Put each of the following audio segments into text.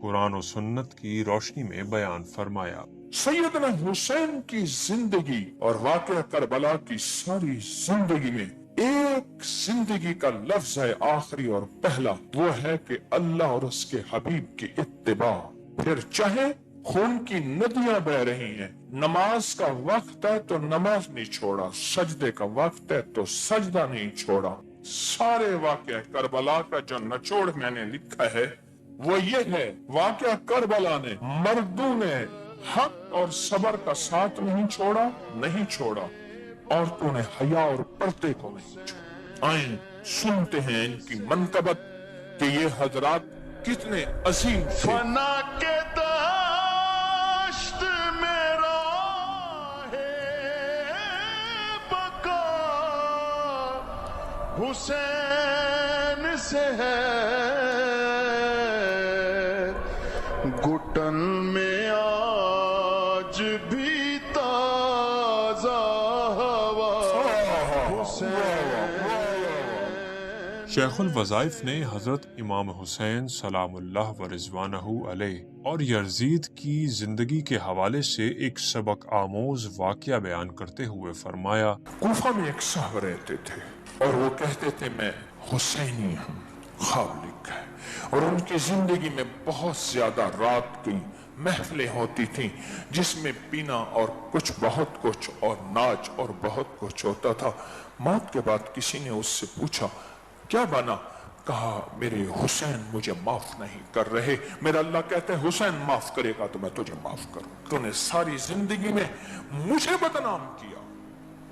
قرآن و سنت کی روشنی میں بیان فرمایا۔ سیدنا حسین کی زندگی اور واقعہ کربلا کی ساری زندگی میں ایک زندگی کا لفظ ہے آخری اور پہلا، وہ ہے کہ اللہ اور اس کے حبیب کی اتباع۔ پھر چاہے خون کی ندیاں بہ رہی ہیں، نماز کا وقت ہے تو نماز نہیں چھوڑا، سجدے کا وقت ہے تو سجدہ نہیں چھوڑا۔ سارے واقعہ کربلا کا جو نچوڑ میں نے لکھا ہے وہ یہ ہے، واقعہ کربلا نے مردوں نے حق اور صبر کا ساتھ نہیں چھوڑا، عورتوں نے حیا اور پردے کو نہیں چھوڑا۔ آئیں سنتے ہیں ان کی منقبت کہ یہ حضرات کتنے عظیم تھے۔ فنا کے دشت میں راہ بقا حسین سے ہے، گھٹن میں آج بھی تازہ ہوا حسین۔ شیخ الوظائف نے حضرت امام حسین سلام اللہ و رضوانہ علیہ اور یزید کی زندگی کے حوالے سے ایک سبق آموز واقعہ بیان کرتے ہوئے فرمایا، کوفہ میں ایک صاحب رہتے تھے اور وہ کہتے تھے میں حسینی ہوں، خواب لکھا ہے، اور ان کی زندگی میں بہت زیادہ رات کی محفلیں ہوتی تھیں جس میں پینا اور بہت کچھ اور ناچ اور بہت کچھ ہوتا تھا۔ موت کے بعد کسی نے اس سے پوچھا کیا بنا؟ کہا میرے حسین مجھے معاف نہیں کر رہے۔ میرا اللہ کہتا ہے حسین معاف کرے گا تو میں تجھے معاف کروں۔ تو نے ساری زندگی میں مجھے بدنام کیا،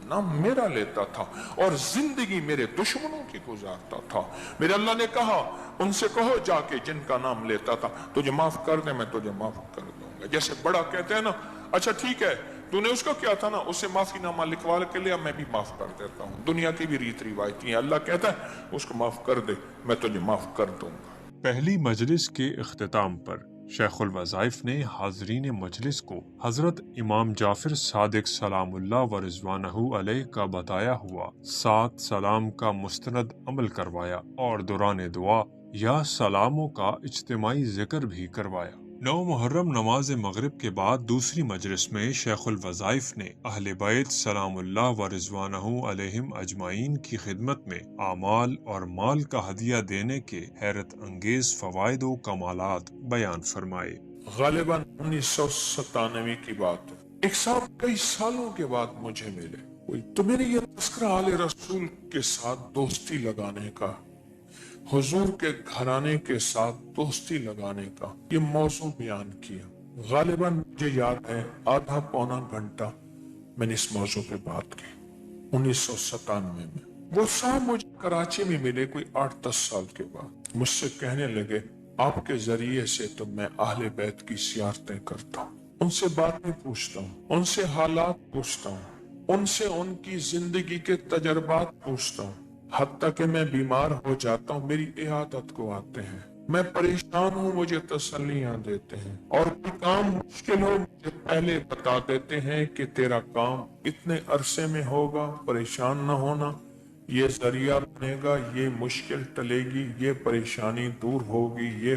نام میرا لیتا تھا اور زندگی میرے دشمنوں کی گزارتا تھا۔ میرے اللہ نے کہا ان سے کہو جا کے جن کا نام لیتا تھا تجھے معاف کر دے، میں تجھے معاف کر دوں گا۔ جیسے بڑا کہتے ہیں نا اچھا ٹھیک ہے تو نے اس کو کیا تھا نا، اسے معافی نامہ لکھوا کے لیا، میں بھی معاف کر دیتا ہوں۔ دنیا کی بھی ریت روایتی ہیں، اللہ کہتا ہے اس کو معاف کر دے میں تجھے معاف کر دوں گا۔ پہلی مجلس کے اختتام پر شیخ الوظائف نے حاضرین مجلس کو حضرت امام جعفر صادق سلام اللہ و رضوانہ علیہ کا بتایا ہوا 7 سلام کا مستند عمل کروایا اور دوران دعا یا سلاموں کا اجتماعی ذکر بھی کروایا۔ 9 محرم نماز مغرب کے بعد دوسری مجلس میں شیخ الوظائف نے اہل بیت سلام اللہ و رضوانہ علیہم اجمعین کی خدمت میں اعمال اور مال کا ہدیہ دینے کے حیرت انگیز فوائد و کمالات بیان فرمائے۔ غالباً 1997 کی بات ہے، ایک صاحب کئی سالوں کے بعد مجھے ملے، تو میں نے یہ تذکرہ آل رسول کے ساتھ دوستی لگانے کا، حضور کے گھرانے کے ساتھ دوستی لگانے کا یہ موضوع بیان کیا۔ غالباً مجھے یاد ہے آدھا پونا گھنٹہ میں نے اس موضوع پہ بات کی 1997 میں۔ وہ صاحب مجھے کراچی میں ملے کوئی 8-10 سال کے بعد، مجھ سے کہنے لگے آپ کے ذریعے سے تو میں اہل بیت کی زیارتیں کرتا ہوں، ان سے باتیں پوچھتا ہوں، ان سے حالات پوچھتا ہوں، ان سے ان کی زندگی کے تجربات پوچھتا ہوں، حتیٰ کہ میں بیمار ہو جاتا ہوں میری عیادت کو آتے ہیں، میں پریشان ہوں مجھے تسلیاں دیتے ہیں، اور کوئی کام مشکل ہو مجھے پہلے بتا دیتے ہیں کہ تیرا کام اتنے عرصے میں ہوگا، پریشان نہ ہونا، یہ ذریعہ بنے گا، یہ مشکل ٹلے گی، یہ پریشانی دور ہوگی، یہ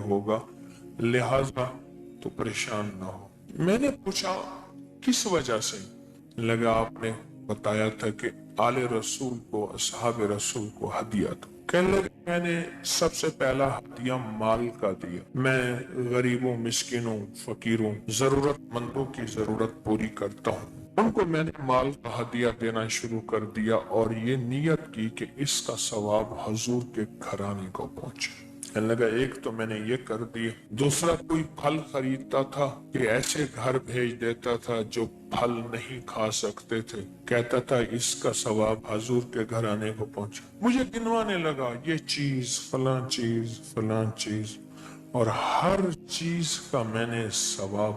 ہوگا، لہذا تو پریشان نہ ہو۔ میں نے پوچھا کس وجہ سے؟ لگا آپ نے بتایا تھا کہ آل رسول کو، اصحاب رسول کو ہدیہ دو۔ کہنے لگے میں نے سب سے پہلا ہدیہ مال کا دیا، میں غریبوں، مسکینوں، فقیروں، ضرورت مندوں کی ضرورت پوری کرتا ہوں، ان کو میں نے مال کا ہدیہ دینا شروع کر دیا اور یہ نیت کی کہ اس کا ثواب حضور کے گھرانے کو پہنچے۔ کہنے لگا ایک تو میں نے یہ کر دیا، دوسرا کوئی پھل خریدتا تھا کہ ایسے گھر بھیج دیتا تھا جو پھل نہیں کھا سکتے تھے، کہتا تھا اس کا ثواب حضور کے گھرانے کو پہنچا۔ مجھے گنوانے لگا یہ چیز، فلاں چیز، فلاں چیز، اور ہر چیز کا میں نے ثواب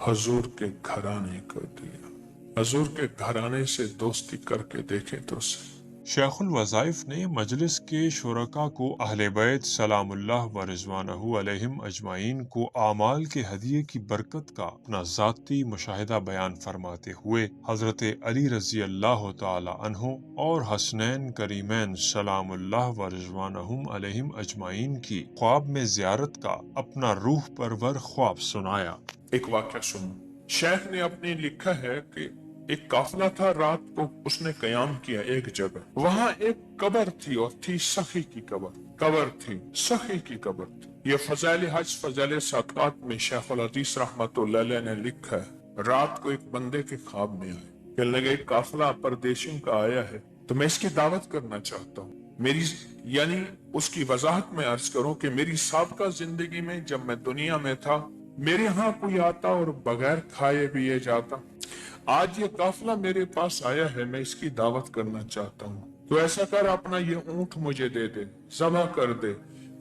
حضور کے گھرانے کو دیا۔ حضور کے گھرانے سے دوستی کر کے دیکھیں تو صحیح۔ شیخ الوظائف نے مجلس کے شرکا کو اہل بیت سلام اللہ و رضوانہ علیہم اجمعین کو اعمال کے ہدیے کی برکت کا اپنا ذاتی مشاہدہ بیان فرماتے ہوئے حضرت علی رضی اللہ تعالی عنہ اور حسنین کریمین سلام اللہ و رضوانہ علیہم اجمعین کی خواب میں زیارت کا اپنا روح پرور خواب سنایا۔ ایک واقعہ سنو۔ شیخ نے اپنے لکھا ہے کہ ایک قافلہ تھا، رات کو اس نے قیام کیا ایک جگہ، وہاں ایک قبر تھی اور تھی سخی کی قبر تھی، سخی کی قبر تھی۔ یہ فضائل حج فضائل صدقات میں شیخ الحدیث رحمت اللہ علیہ نے لکھا ہے، رات کو ایک بندے کے خواب میں آئے، کہنے لگے ایک قافلہ پردیشیوں کا آیا ہے تو میں اس کی دعوت کرنا چاہتا ہوں۔ یعنی اس کی وضاحت میں عرض کروں کہ میری سابقہ زندگی میں جب میں دنیا میں تھا، میرے ہاں کوئی آتا اور بغیر کھائے پیے جاتا، آج یہ قافلہ میرے پاس آیا ہے، میں اس کی دعوت کرنا چاہتا ہوں، تو ایسا کر اپنا یہ اونٹ مجھے دے دے، ذبح کر دے،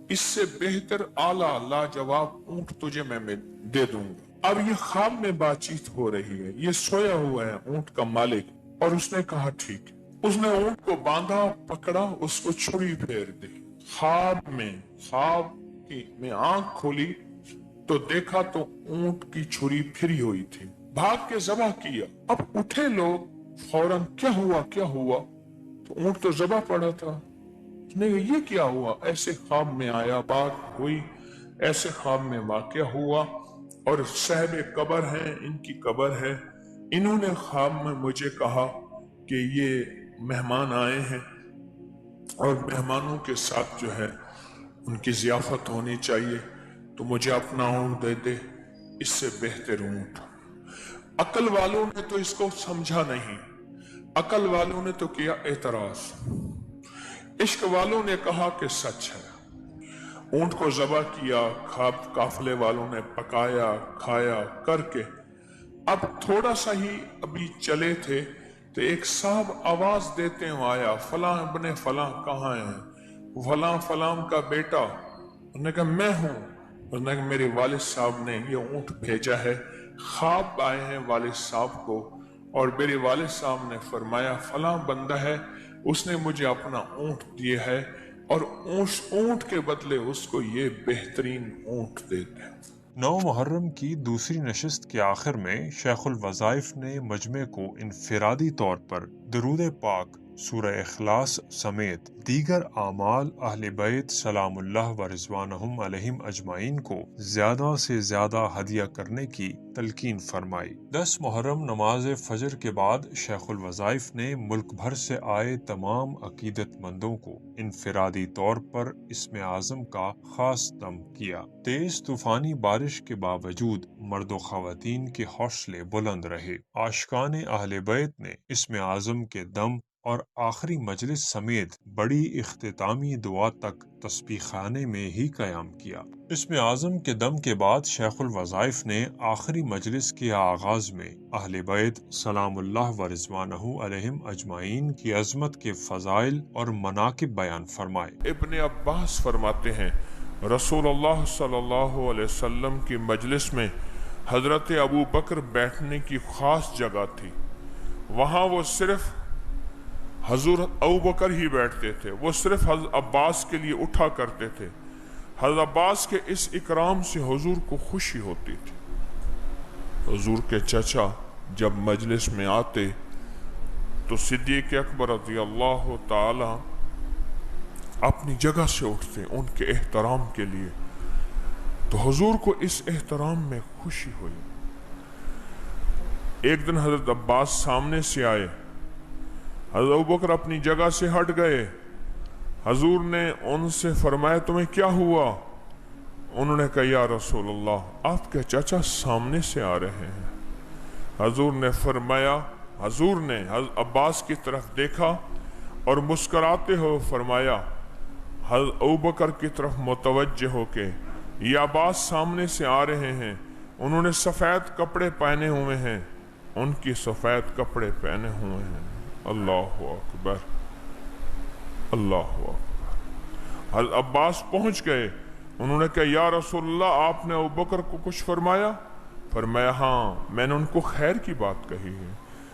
اس سے بہتر اعلیٰ لاجواب اونٹ تجھے میں دے دوں گا۔ اب یہ خواب میں بات چیت ہو رہی ہے، یہ سویا ہوا ہے اونٹ کا مالک، اور اس نے کہا ٹھیک۔ اس نے اونٹ کو باندھا، پکڑا، اس کو چھری پھیر دی۔ خواب میں آنکھ کھولی تو دیکھا تو اونٹ کی چھری پھری ہوئی تھی، بھاگ کے ذبح کیا۔ اب اٹھے لوگ فوراً، کیا ہوا؟ تو اونٹ تو ذبح پڑا تھا۔ اس نے کہا یہ کیا ہوا؟ ایسے خواب میں آیا، بات ہوئی، ایسے خواب میں واقعہ ہوا، اور صاحب قبر ہیں، ان کی قبر ہے، انہوں نے خواب میں مجھے کہا کہ یہ مہمان آئے ہیں اور مہمانوں کے ساتھ جو ہے ان کی ضیافت ہونی چاہیے، تو مجھے اپنا اونٹ دے دے، اس سے بہتر اونٹ۔ عقل والوں نے تو اس کو سمجھا نہیں، عقل والوں نے تو کیا اعتراض، عشق والوں نے کہا کہ سچ ہے۔ اونٹ کو ذبح کیا، قافلے والوں نے پکایا، کھایا کر کے اب تھوڑا سا ہی ابھی چلے تھے تو ایک صاحب آواز دیتے ہوئے آیا، فلاں ابن فلاں کہاں ہیں؟ فلاں فلاں کا بیٹا۔ انہوں نے کہا میں ہوں۔ انہوں نے کہا میرے والد صاحب نے یہ اونٹ بھیجا ہے، خواب آئے ہیں والد صاحب کو، اور میرے والد صاحب نے فرمایا فلاں بندہ ہے، اس نے مجھے اپنا اونٹ دیا ہے، اور اس اونٹ کے بدلے اس کو یہ بہترین اونٹ دے دے۔ 9 محرم کی دوسری نشست کے آخر میں شیخ الوظائف نے مجمع کو انفرادی طور پر درود پاک، سورہ اخلاص سمیت دیگر اعمال اہل بیت سلام اللہ و رضوانہم علیہم اجمعین کو زیادہ سے زیادہ ہدیہ کرنے کی تلقین فرمائی۔ 10 محرم نماز فجر کے بعد شیخ الوظائف نے ملک بھر سے آئے تمام عقیدت مندوں کو انفرادی طور پر اسم اعظم کا خاص دم کیا۔ تیز طوفانی بارش کے باوجود مرد و خواتین کے حوصلے بلند رہے۔ عاشقان اہل بیت نے اسم اعظم کے دم اور آخری مجلس سمیت بڑی اختتامی دعا تک تسبیح خانے میں ہی قیام کیا۔ اسم اعظم کے دم کے بعد شیخ الوظائف نے آخری مجلس کے آغاز میں اہل بیت سلام اللہ و رضوانہ علیہم اجمعین کی عظمت کے فضائل اور مناقب بیان فرمائے۔ ابن عباس فرماتے ہیں رسول اللہ صلی اللہ علیہ وسلم کی مجلس میں حضرت ابو بکر بیٹھنے کی خاص جگہ تھی، وہاں وہ صرف حضور ابو بکر ہی بیٹھتے تھے، وہ صرف حضرت عباس کے لیے اٹھا کرتے تھے۔ حضرت عباس کے اس اکرام سے حضور کو خوشی ہوتی تھی۔ حضور کے چچا جب مجلس میں آتے تو صدیق اکبر رضی اللہ تعالی اپنی جگہ سے اٹھتے ان کے احترام کے لیے، تو حضور کو اس احترام میں خوشی ہوئی۔ ایک دن حضرت عباس سامنے سے آئے، حضرت ابوبکر اپنی جگہ سے ہٹ گئے، حضور نے ان سے فرمایا تمہیں کیا ہوا؟ انہوں نے کہا یا رسول اللہ آپ کے چچا سامنے سے آ رہے ہیں۔ حضور نے فرمایا، حضور نے حضرت عباس کی طرف دیکھا اور مسکراتے ہوئے فرمایا، حضرت ابوبکر کی طرف متوجہ ہو کے یہ عباس سامنے سے آ رہے ہیں، انہوں نے سفید کپڑے پہنے ہوئے ہیں، ان کی سفید کپڑے پہنے ہوئے ہیں۔ اللہ اکبر، اللہ اکبر۔ حضرت عباس پہنچ گئے، انہوں نے کہا یا رسول اللہ آپ نے ابوبکر کو کچھ فرمایا؟ فرمایا ہاں میں نے ان کو خیر کی بات کہی ہے۔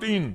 3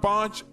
5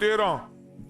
13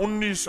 19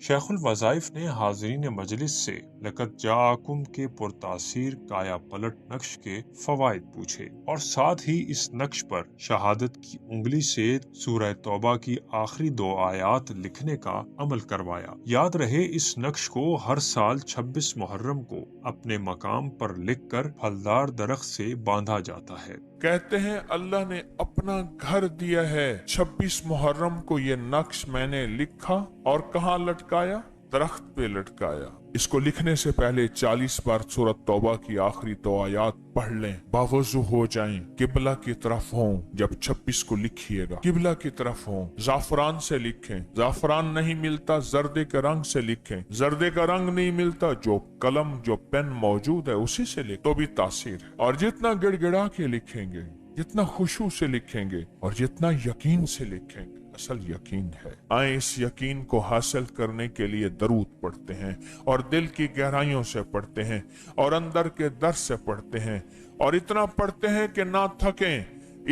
شیخ الوظائف نے حاضرین مجلس سے لقد جاءکم کے پرتاثیر کایا پلٹ نقش کے فوائد پوچھے اور ساتھ ہی اس نقش پر شہادت کی انگلی سے سورہ توبہ کی آخری 2 آیات لکھنے کا عمل کروایا۔ یاد رہے اس نقش کو ہر سال 26 محرم کو اپنے مقام پر لکھ کر پھلدار درخت سے باندھا جاتا ہے۔ کہتے ہیں اللہ نے اپنا گھر دیا ہے، 26 محرم کو یہ نقش میں نے لکھا اور کہاں لٹکایا؟ درخت پہ لٹکایا۔ اس کو لکھنے سے پہلے 40 بار سورۃ توبہ کی آخری 2 آیات پڑھ لیں، باوضو ہو جائیں، قبلہ کی طرف ہوں۔ جب 26 کو لکھیے گا قبلہ کی طرف ہوں، زعفران سے لکھیں، زعفران نہیں ملتا زردے کے رنگ سے لکھیں، زردے کا رنگ نہیں ملتا جو قلم جو پین موجود ہے اسی سے لکھیں تو بھی تاثیر ہے۔ اور جتنا گڑ گڑا کے لکھیں گے، جتنا خشوع سے لکھیں گے اور جتنا یقین سے لکھیں گے، اصل یقین ہے۔ آئیں اس یقین کو حاصل کرنے کے لیے درود پڑھتے ہیں اور دل کی گہرائیوں سے پڑھتے ہیں اور اندر کے در سے پڑھتے ہیں اور اتنا پڑھتے ہیں کہ نہ تھکیں،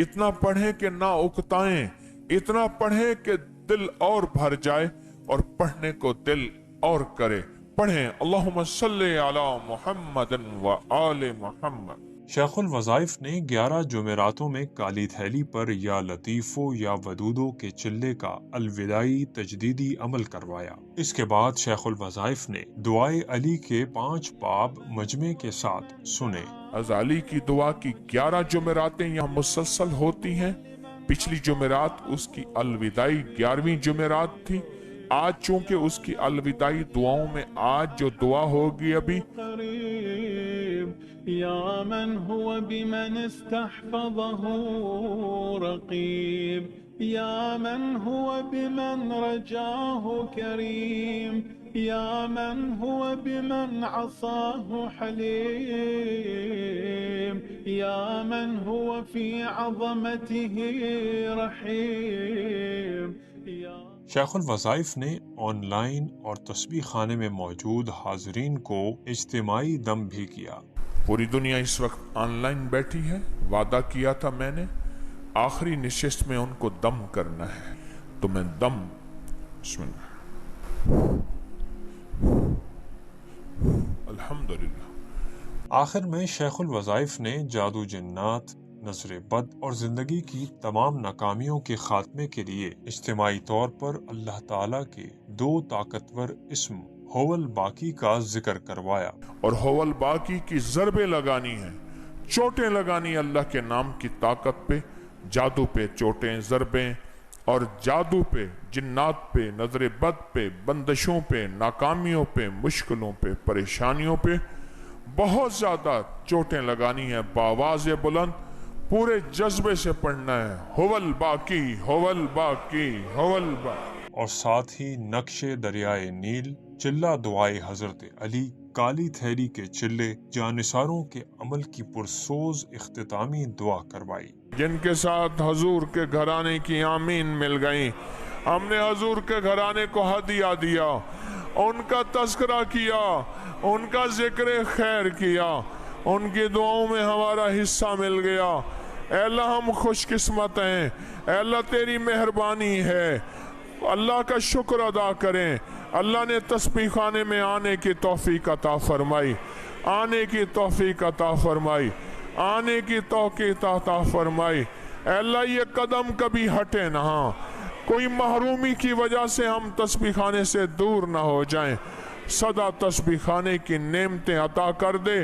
اتنا پڑھیں کہ نہ اکتائیں، اتنا پڑھیں کہ دل اور بھر جائے اور پڑھنے کو دل اور کرے۔ پڑھیں اللہم صلی علی محمد و آل محمد۔ شیخ الوظائف نے 11 جمعراتوں میں کالی تھیلی پر یا لطیفو یا ودودو کے چلے کا الوداعی تجدیدی عمل کروایا۔ اس کے بعد شیخ الوظائف نے دعائے علی کے 5 باب مجمع کے ساتھ سنے۔ از علی کی دعا کی 11 جمعراتیں یہاں مسلسل ہوتی ہیں۔ پچھلی جمعرات اس کی الوداعی 11ویں جمعرات تھی۔ آج چونکہ اس کی الوداعی دعاؤں میں آج جو دعا ہوگی ابھی، يا من هو بمن استحفظه رقيب يا من هو بمن رجاه كريم يا من هو بمن عصاه حليم يا من هو في عظمته رحيم شیخ الوظائف نے آن لائن اور تسبیح خانے میں موجود حاضرین کو اجتماعی دم بھی کیا۔ پوری دنیا اس وقت آن لائن بیٹھی ہے۔ وعدہ کیا تھا میں نے آخری نشست میں ان کو دم کرنا ہے، تو میں دم بسم اللہ الحمدللہ۔ آخر میں شیخ الوظائف نے جادو جنات، نظر بد اور زندگی کی تمام ناکامیوں کے خاتمے کے لیے اجتماعی طور پر اللہ تعالیٰ کے 2 طاقتور اسم ہوول باقی کا ذکر کروایا۔ اور ہوول باقی کی ضربیں لگانی ہیں، چوٹیں لگانی اللہ کے نام کی طاقت پہ، جادو پہ چوٹیں، ضربیں، اور جادو پہ، جنات پہ، نظر بد پہ، بندشوں پہ، ناکامیوں پہ، مشکلوں پہ، پریشانیوں پہ بہت زیادہ چوٹیں لگانی ہیں۔ بآواز بلند پورے جذبے سے پڑھنا ہے، ہوول باقی، ہوول باقی، ہوول باقی۔ اور ساتھ ہی نقش دریائے نیل، چلہ دعائے حضرت علی، کالی تھیلی کے چلے، جانثاروں کے عمل کی پرسوز اختتامی دعا کروائی۔ جن کے ساتھ حضور کے گھرانے کی آمین مل گئیں، ہم نے حضور کے گھرانے کو ہدیہ دیا، ان کا تذکرہ کیا، ان کا ذکر خیر کیا، ان کی دعاؤں میں ہمارا حصہ مل گیا۔ اے اللہ ہم خوش قسمت ہیں، اے اللہ تیری مہربانی ہے، اللہ کا شکر ادا کریں۔ اللہ نے تسبیح خانے میں آنے کی توفیق عطا فرمائی، آنے کی توفیق عطا فرمائی، آنے کی توفیق عطا فرمائی۔ اے اللہ یہ قدم کبھی ہٹے نہ، کوئی محرومی کی وجہ سے ہم تسبیح خانے سے دور نہ ہو جائیں۔ سدا تسبیح خانے کی نعمتیں عطا کر دے۔